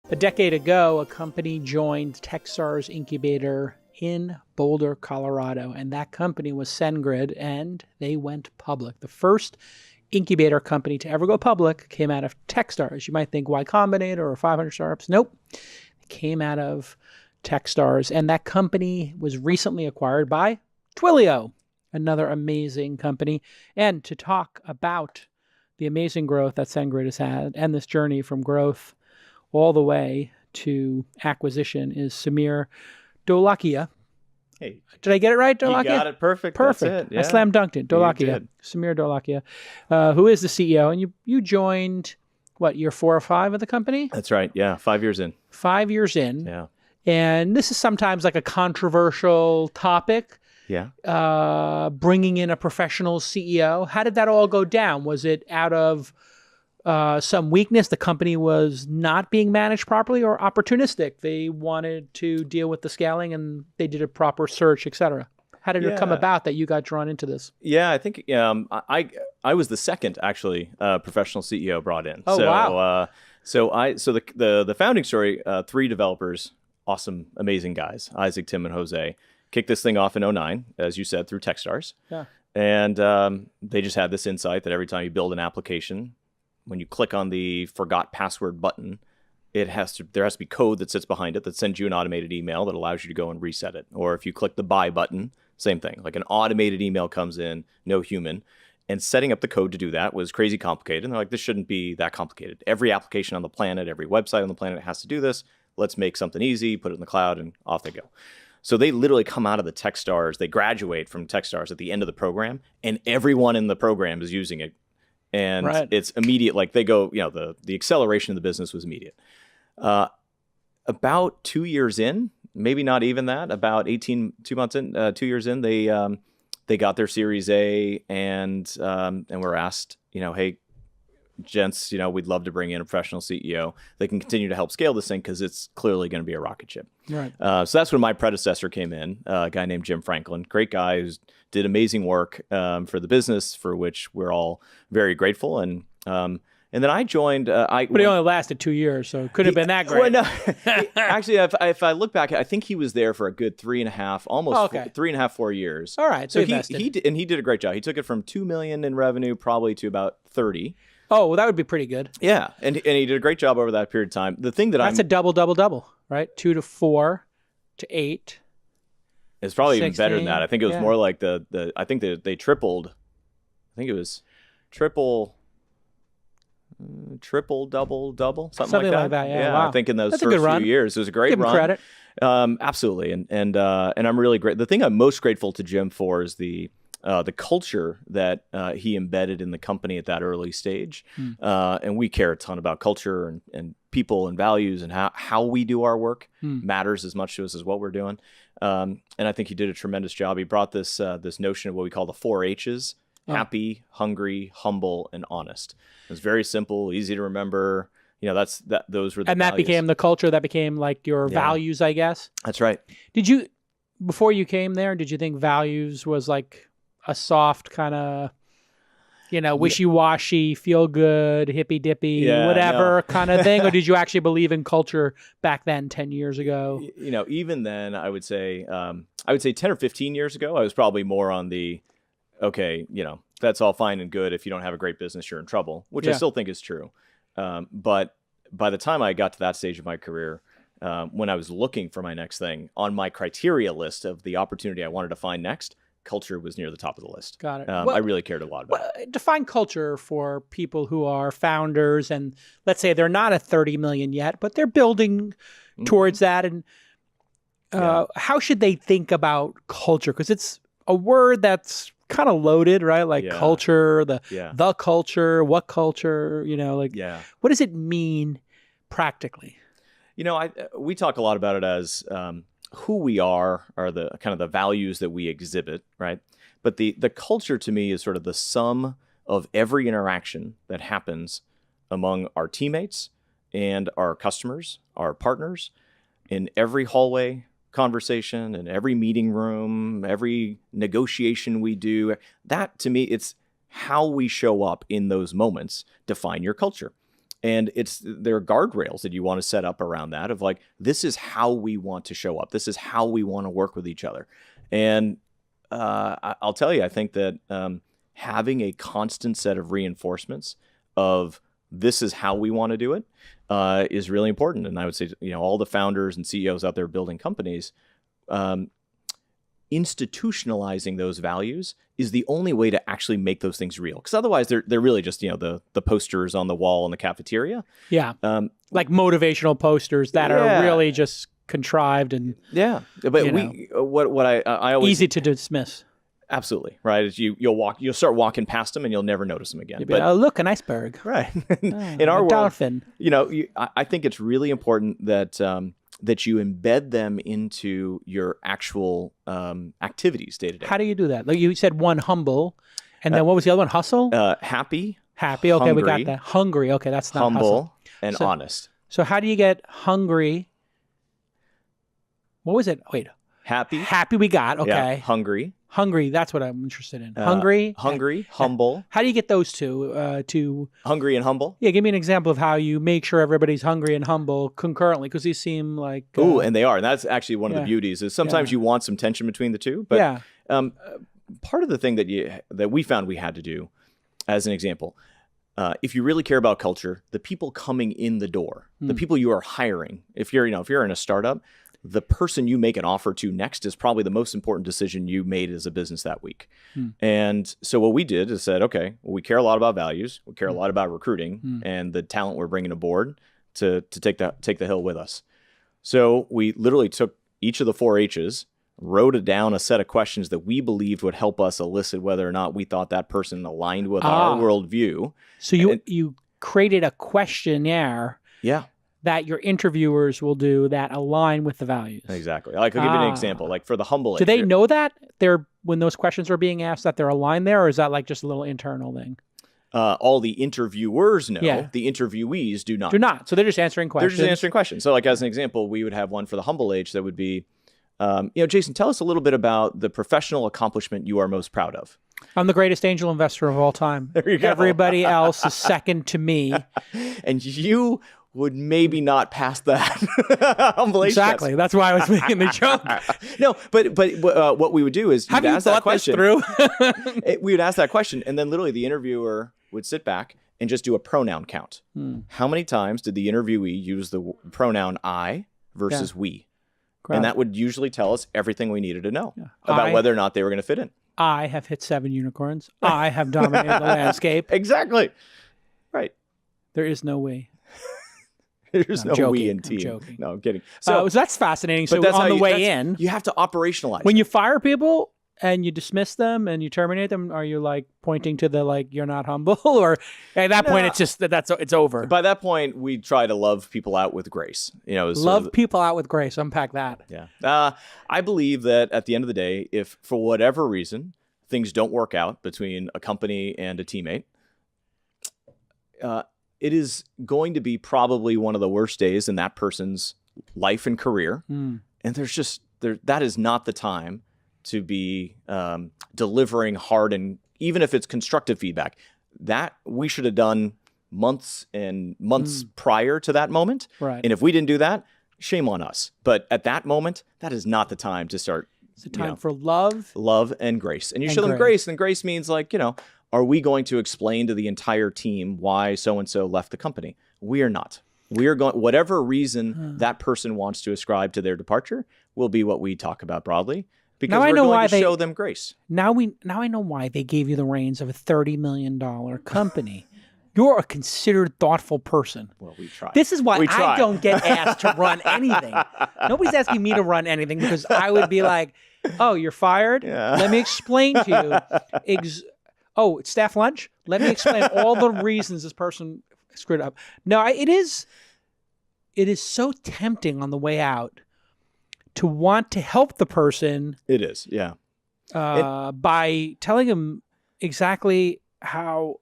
A decade ago, a company joined Techstars incubator in Boulder, Colorado, and that company was SendGrid, and they went public. The first incubator company to ever go public came out of Techstars. You might think, Y Combinator or 500 Startups? Nope. It came out of Techstars, and that company was recently acquired by Twilio, another amazing company. And to talk about the amazing growth that SendGrid has had and this journey from growth all the way to acquisition is Samir Dholakia. Hey, did I get it right, Dholakia? You got it perfect. Perfect. That's it. Yeah. I slam dunked it. Dholakia. Samir Dholakia, who is the CEO. And you joined, what, year 4 or 5 of the company? That's right. Yeah. 5 years in. 5 years in. Yeah. And this is sometimes like a controversial topic. Yeah. Bringing in a professional CEO. How did that all go down? Was it out of some weakness, the company was not being managed properly, or opportunistic? They wanted to deal with the scaling and they did a proper search, et cetera. How did it come about that you got drawn into this? Yeah, I think I was the second actually professional CEO brought in. Oh, wow. So the founding story, 3 developers, awesome, amazing guys, Isaac, Tim, and Jose, kicked this thing off in 2009, as you said, through Techstars. Yeah. And they just had this insight that every time you build an application, when you click on the forgot password button, there has to be code that sits behind it that sends you an automated email that allows you to go and reset it. Or if you click the buy button, same thing. Like an automated email comes in, no human. And setting up the code to do that was crazy complicated. And they're like, this shouldn't be that complicated. Every application on the planet, every website on the planet has to do this. Let's make something easy, put it in the cloud, and off they go. So they literally come out of the Techstars. They graduate from Techstars at the end of the program, and everyone in the program is using it. And it's immediate. Like they go, the acceleration of the business was immediate. About 2 years in, maybe not even that, about 2 years in, they got their Series A and were asked, hey, gents, we'd love to bring in a professional CEO that can continue to help scale this thing because it's clearly going to be a rocket ship. Right. So that's when my predecessor came in, a guy named Jim Franklin, great guy who did amazing work for the business, for which we're all very grateful. And then I joined. But he only lasted 2 years, so it couldn't have been that great. Well, no, actually, if I look back, I think he was there for a good 3.5, almost 3.5, 4 years. All right, so he did a great job. He took it from $2 million in revenue probably to about 30. Oh, well, that would be pretty good. Yeah, and he did a great job over that period of time. The thing that's a double, right? 2 to 4 to 8. It's probably 16, even better than that. I think it was more like I think they tripled. I think it was triple, double, something like that. Yeah, wow. I think in those first few years, it was a great run. Give him credit. Absolutely, and I'm really great. The thing I'm most grateful to Jim for is the culture that he embedded in the company at that early stage. And we care a ton about culture and people and values, and how we do our work matters as much to us as what we're doing. And I think he did a tremendous job. He brought this notion of what we call the 4 H's: happy, hungry, humble, and honest. It was very simple, easy to remember. Those were the and that values. Became the culture. That became like your values, I guess. That's right. Before you came there, did you think values was like a soft kind of, wishy-washy, feel-good, hippy-dippy, whatever kind of thing? Or did you actually believe in culture back then, 10 years ago? Even then, I would say 10 or 15 years ago, I was probably more on the, that's all fine and good. If you don't have a great business, you're in trouble, which I still think is true. But by the time I got to that stage of my career, when I was looking for my next thing, on my criteria list of the opportunity I wanted to find next, culture was near the top of the list. Got it. I really cared a lot about it. Define culture for people who are founders, and let's say they're not at 30 million yet, but they're building towards that. And how should they think about culture? Because it's a word that's kind of loaded, right? Like culture, the culture, what culture, what does it mean practically? We talk a lot about it as who we are the kind of the values that we exhibit, right? But the culture to me is sort of the sum of every interaction that happens among our teammates and our customers, our partners, in every hallway conversation, in every meeting room, every negotiation we do. That, to me, it's how we show up in those moments define your culture. And there are guardrails that you want to set up around that of like, this is how we want to show up. This is how we want to work with each other. And I'll tell you, I think that having a constant set of reinforcements of this is how we want to do it is really important. And I would say, all the founders and CEOs out there building companies, institutionalizing those values is the only way to actually make those things real. Because otherwise, they're really just the posters on the wall in the cafeteria. Yeah, like motivational posters that are really just contrived and But what I always easy to dismiss. Absolutely right. You'll start walking past them and you'll never notice them again. But look, an iceberg. Right. In our world, dolphin. I think it's really important that that you embed them into your actual activities day to day. How do you do that? Like you said, one, humble, and then what was the other one? Hustle. Happy. Okay, hungry, we got that. Hungry. Okay, that's not humble hustle. And honest. So how do you get hungry? What was it? Wait. Happy. Happy. We got. Okay. Yeah, hungry. Hungry. That's what I'm interested in. Hungry. Humble. How do you get those two? To hungry and humble. Yeah, give me an example of how you make sure everybody's hungry and humble concurrently, because these seem like. And they are. And that's actually one of the beauties. Is sometimes you want some tension between the two. But part of the thing that we found we had to do, as an example, if you really care about culture, the people coming in the door, the people you are hiring, if you're in a startup, the person you make an offer to next is probably the most important decision you made as a business that week. And so what we did is said, okay, well, we care a lot about values. We care a lot about recruiting and the talent we're bringing aboard to take the hill with us. So we literally took each of the 4 H's, wrote down a set of questions that we believed would help us elicit whether or not we thought that person aligned with our worldview. So you created a questionnaire. Yeah. That your interviewers will do that align with the values. Exactly. Like, I'll give you an example. Like for the humble. Do they know that when those questions are being asked that they're aligned there, or is that like just a little internal thing? All the interviewers know. Yeah. The interviewees do not. So they're just answering questions. They're just answering questions. So like as an example, we would have one for the humble age that would be, Jason, tell us a little bit about the professional accomplishment you are most proud of. I'm the greatest angel investor of all time. There you go. Everybody else is second to me. And you would maybe not pass that humble age exactly. test. That's why I was making the joke. No, but what we would do is have you ask thought that question. This through? We would ask that question, and then literally the interviewer would sit back and just do a pronoun count. How many times did the interviewee use the pronoun I versus we? And that would usually tell us everything we needed to know about whether or not they were going to fit in. I have hit 7 unicorns. I have dominated the landscape. Exactly. Right. There is no we. There's no we in team. I'm joking. No, I'm kidding. So that's fascinating. So that's on the way in, you have to operationalize. When you fire people and you dismiss them and you terminate them, are you like pointing to the like you're not humble, or at that point it's just it's over? By that point, we try to love people out with grace. Love people out with grace. Unpack that. Yeah. I believe that at the end of the day, if for whatever reason things don't work out between a company and a teammate, it is going to be probably one of the worst days in that person's life and career. And that is not the time to be delivering hard, and even if it's constructive feedback, that we should have done months and months prior to that moment. Right. And if we didn't do that, shame on us. But at that moment, that is not the time to start. It's a time for love and grace. And you show them grace. And grace means like, are we going to explain to the entire team why so-and-so left the company? We are not. We are going, whatever reason that person wants to ascribe to their departure will be what we talk about broadly, because we're going to show them grace. Now I know why they gave you the reins of a $30 million company. You're a considered, thoughtful person. Well, we try. This is why I don't get asked to run anything. Nobody's asking me to run anything because I would be like, oh, you're fired? Yeah. Let me explain to you. Oh, it's staff lunch? Let me explain all the reasons this person screwed up. No, it is so tempting on the way out to want to help the person. It is, yeah. By telling them exactly how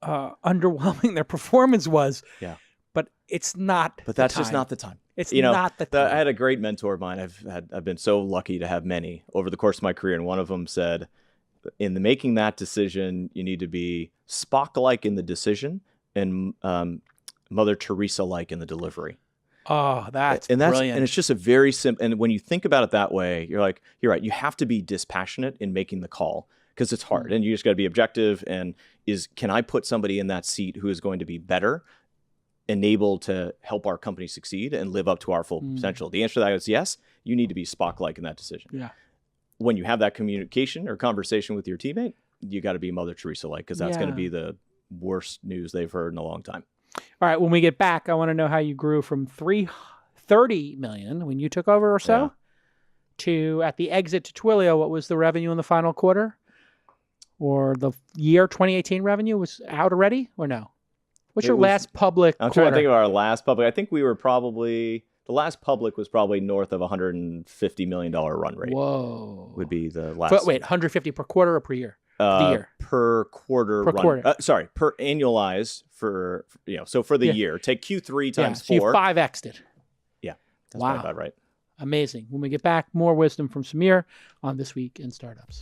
underwhelming their performance was. Yeah. But it's not. But that's just not the time. It's not the time. I had a great mentor of mine. I've been so lucky to have many over the course of my career, and one of them said, in making that decision, you need to be Spock-like in the decision and Mother Teresa-like in the delivery. Oh, that's and brilliant. And it's just a very simple. And when you think about it that way, you're like, you're right. You have to be dispassionate in making the call because it's hard, and you just got to be objective. And can I put somebody in that seat who is going to be better, enabled to help our company succeed and live up to our full potential? The answer to that is yes. You need to be Spock-like in that decision. Yeah. When you have that communication or conversation with your teammate, you got to be Mother Teresa-like, because that's going to be the worst news they've heard in a long time. All right. When we get back, I want to know how you grew from $330 million when you took over or so to, at the exit to Twilio, what was the revenue in the final quarter? Or the year 2018 revenue was out already or no? What's your last public I'm quarter? trying to think of our last public. I think we were probably, the last public was probably north of $150 million run rate. Whoa. Would be the last. Wait, 150 per quarter or per year? The year. Per quarter. Per quarter. Sorry, per annualized for, so for the year. Take Q3 times 4. So you 5x'd it. Yeah. That's wow. about right. Amazing. When we get back, more wisdom from Samir on This Week in Startups.